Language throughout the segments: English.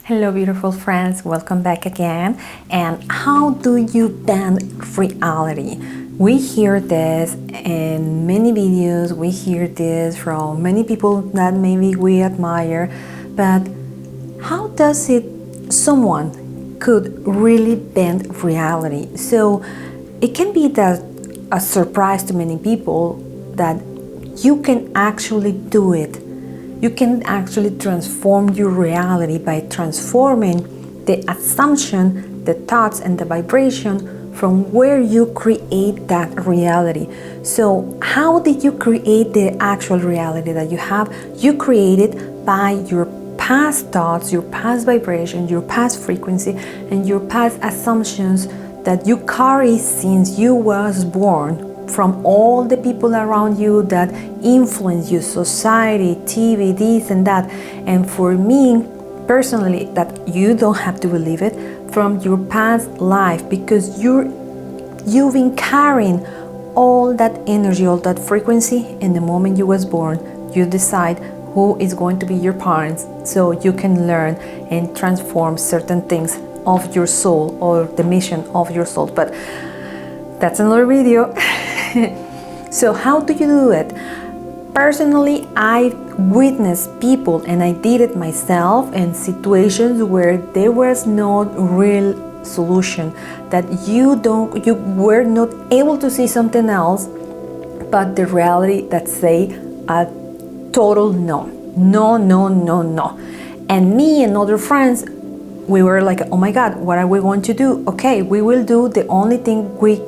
Hello beautiful friends, welcome back again. And how do you bend reality? We hear this in many videos, we hear this from many people that maybe we admire, but how does it someone could really bend reality? So it can be that a surprise to many people that you can actually do it. You can actually transform your reality by transforming the assumption, the thoughts, and the vibration from where you create that reality. So how did you create the actual reality that you have? You create it by your past thoughts, your past vibration, your past frequency, and your past assumptions that you carry since you was born, from all the people around you that influence you, society, TV, this and that. And for me personally, that you don't have to believe it, from your past life, because you've been carrying all that energy, all that frequency. In the moment you was born, you decide who is going to be your parents, so you can learn and transform certain things of your soul or the mission of your soul. But that's another video. So how do you do it? Personally, I witnessed people, and I did it myself, in situations where there was no real solution, that you were not able to see something else but the reality that say a total no. And me and other friends, we were like, oh my God, what are we going to do? Okay, we will do the only thing we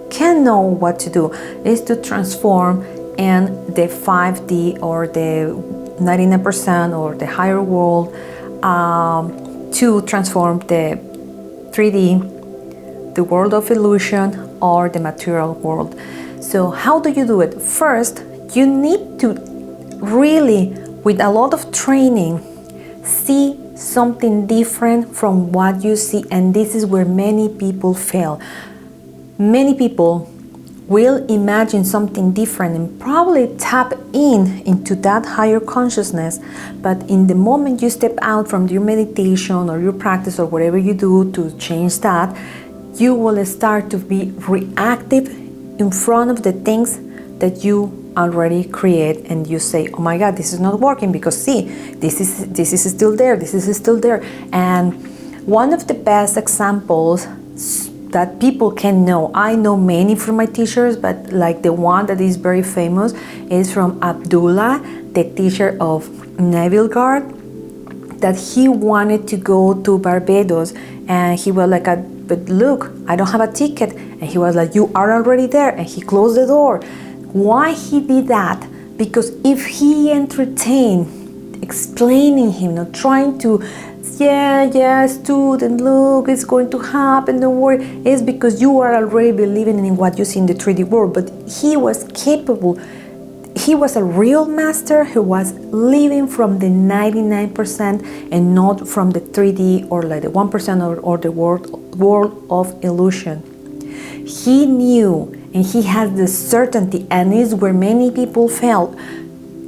can know what to do is to transform in the 5D or the 99% or the higher world, to transform the 3D, the world of illusion, or the material world. So how do you do it? First, you need to really, with a lot of training, see something different from what you see. And this is where many people fail. Many people will imagine something different and probably tap into that higher consciousness, but in the moment you step out from your meditation or your practice or whatever you do to change that, you will start to be reactive in front of the things that you already create, and you say, oh my God, this is not working, because see, this is still there, this is still there. And one of the best examples that people can know, I know many from my teachers, but like the one that is very famous is from Abdullah, the teacher of Naval Guard, that he wanted to go to Barbados, and he was like, but look, I don't have a ticket. And he was like, you are already there, and he closed the door. Why he did that? Because if he entertained explaining him, not trying to, student, look, it's going to happen, don't worry, is because you are already believing in what you see in the 3D world. But he was capable, he was a real master who was living from the 99% and not from the 3D or like the 1% or the world of illusion. He knew, and he has the certainty, and is where many people fail.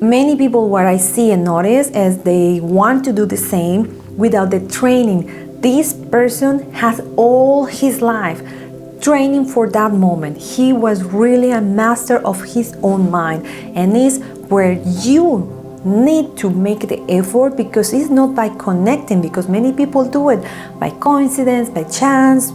Many people, what I see and notice, is they want to do the same without the training. This person has all his life training for that moment. He was really a master of his own mind, and is where you need to make the effort, because it's not by connecting, because many people do it by coincidence, by chance,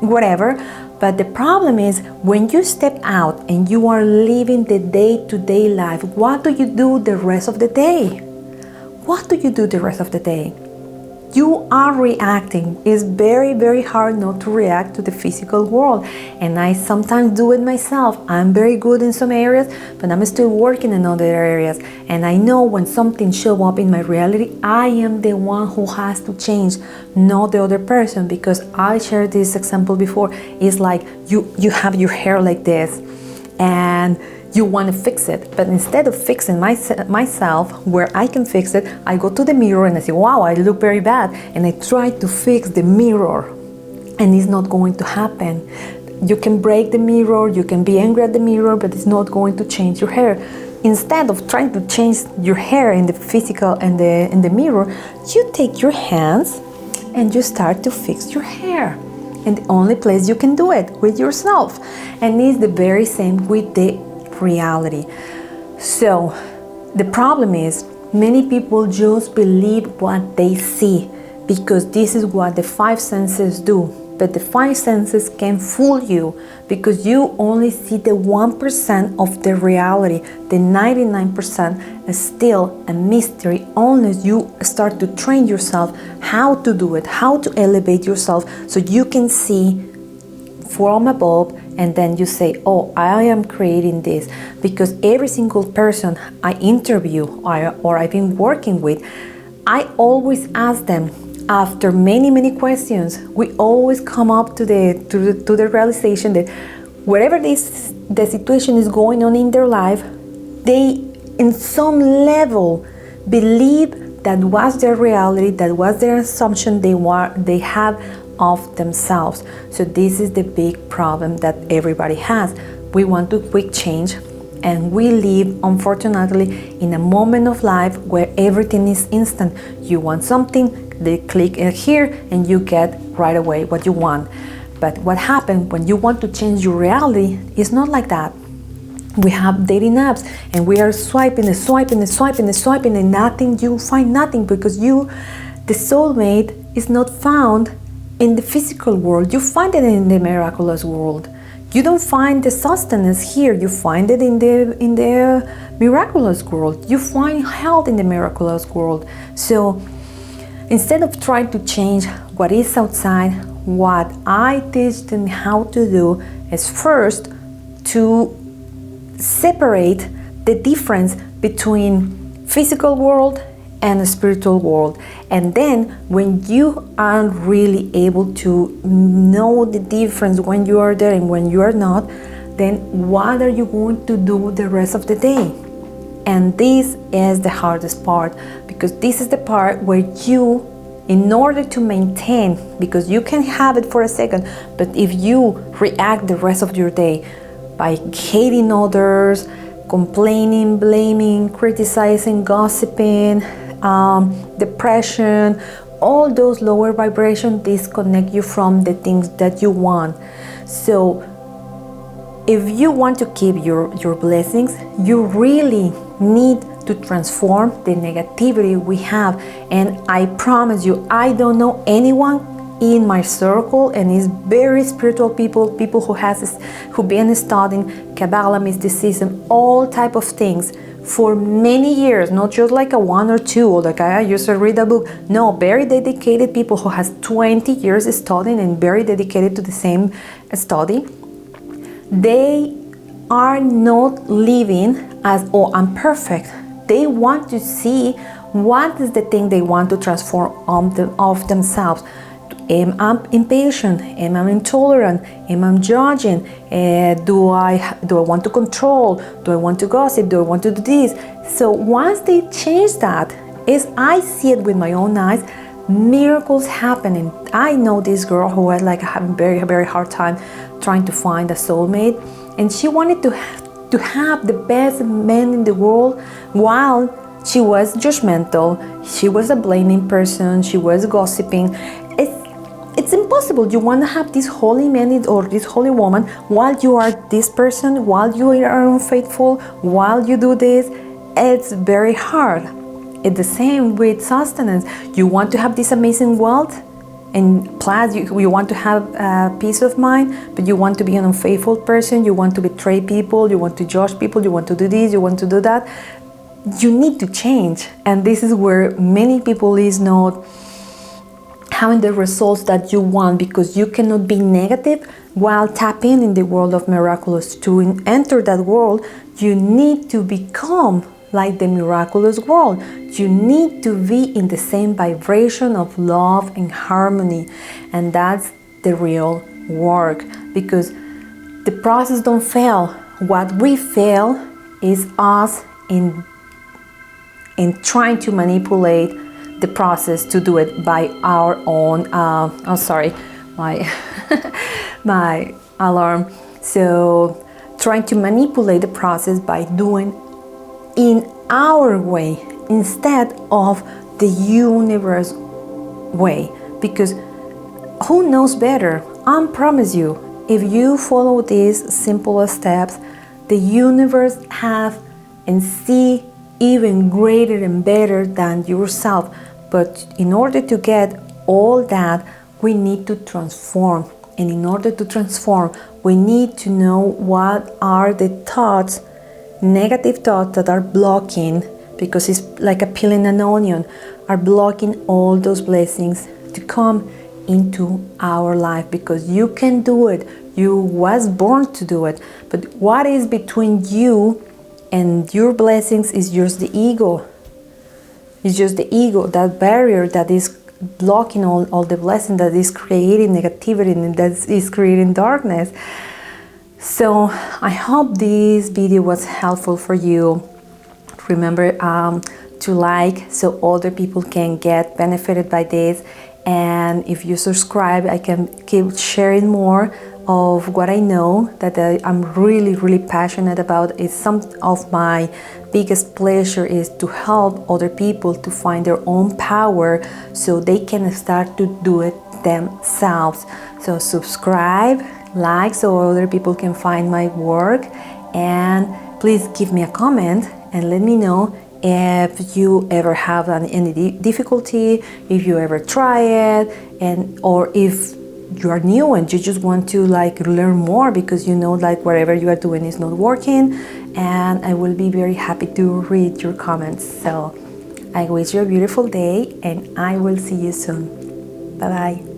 whatever. But the problem is, when you step out and you are living the day-to-day life, what do you do the rest of the day? What do you do the rest of the day? You are reacting. It's very, very hard not to react to the physical world. And I sometimes do it myself. I'm very good in some areas, but I'm still working in other areas. And I know when something shows up in my reality, I am the one who has to change, not the other person. Because I shared this example before. It's like you have your hair like this, and you want to fix it, but instead of fixing myself where I can fix it, I go to the mirror and I say, wow, I look very bad, and I try to fix the mirror, and it's not going to happen. You can break the mirror, you can be angry at the mirror, but it's not going to change your hair. instead of trying to change your hair in the physical and in the mirror, you take your hands and you start to fix your hair. And the only place you can do it with yourself. And it's the very same with the reality. So the problem is many people just believe what they see, because this is what the five senses do. But the five senses can fool you, because you only see the 1% of the reality. The 99% is still a mystery unless you start to train yourself how to do it, how to elevate yourself so you can see from above, and then you say, oh, I am creating this. Because every single person I interview or I've been working with, I always ask them, after many questions, we always come up to the realization that whatever the situation is going on in their life, they in some level believe that was their reality, that was their assumption they have of themselves. So this is the big problem that everybody has. We want to quick change, and we live, unfortunately, in a moment of life where everything is instant. You want something, they click here and you get right away what you want. But what happens when you want to change your reality is not like that. We have dating apps and we are swiping and nothing, you find nothing, because the soulmate is not found in the physical world. You find it in the miraculous world. You don't find the sustenance here, you find it in the miraculous world. You find health in the miraculous world. So instead of trying to change what is outside, what I teach them how to do is first to separate the difference between physical world and the spiritual world. And then when you are really able to know the difference when you are there and when you are not, then what are you going to do the rest of the day? And this is the hardest part, because this is the part where you, in order to maintain, because you can have it for a second, but if you react the rest of your day by hating others, complaining, blaming, criticizing, gossiping, depression, all those lower vibrations disconnect you from the things that you want. So if you want to keep your blessings, you really need to transform the negativity we have. And I promise you, I don't know anyone in my circle, and it's very spiritual people who been studying Kabbalah, mysticism, all type of things for many years, not just like a one or two, or like I used to read a book. No, very dedicated people who has 20 years studying and very dedicated to the same study. They are not living as, oh, I'm perfect. They want to see what is the thing they want to transform of themselves. Am I impatient? Am I intolerant? Am I judging? Do I want to control? Do I want to gossip? Do I want to do this? So once they change that, as I see it with my own eyes, miracles happening. I know this girl who was like having very hard time trying to find a soulmate, and she wanted to have the best man in the world, while she was judgmental, she was a blaming person, she was gossiping. It's impossible. You want to have this holy man or this holy woman while you are this person, while you are unfaithful, while you do this. It's very hard. It's the same with sustenance. You want to have this amazing wealth, and plus you want to have peace of mind, but you want to be an unfaithful person, you want to betray people, you want to judge people, you want to do this, you want to do that. You need to change. And this is where many people is not having the results that you want, because you cannot be negative while tapping in the world of miraculous. To enter that world, you need to become like the miraculous world. You need to be in the same vibration of love and harmony, and that's the real work, because the process don't fail. What we fail is us in trying to manipulate the process to do it by our own. My alarm. So trying to manipulate the process by doing in our way instead of the universe way, because who knows better? I promise you, if you follow these simple steps, the universe have and see even greater and better than yourself. But in order to get all that, we need to transform. And in order to transform, we need to know what are the thoughts, negative thoughts that are blocking, because it's like a peeling an onion, are blocking all those blessings to come into our life, because you can do it. You was born to do it. But what is between you and your blessings is just the ego. It's just the ego, that barrier that is blocking all the blessing, that is creating negativity and that is creating darkness. So I hope this video was helpful for you. Remember to like so other people can get benefited by this. And if you subscribe, I can keep sharing more of what I know that I'm really passionate about. It's some of my biggest pleasure is to help other people to find their own power so they can start to do it themselves. So subscribe, like, so other people can find my work, and please give me a comment and let me know if you ever have any difficulty, if you ever try it, and or if you are new and you just want to like learn more because you know like whatever you are doing is not working. And I will be very happy to read your comments. So I wish you a beautiful day and I will see you soon. Bye bye.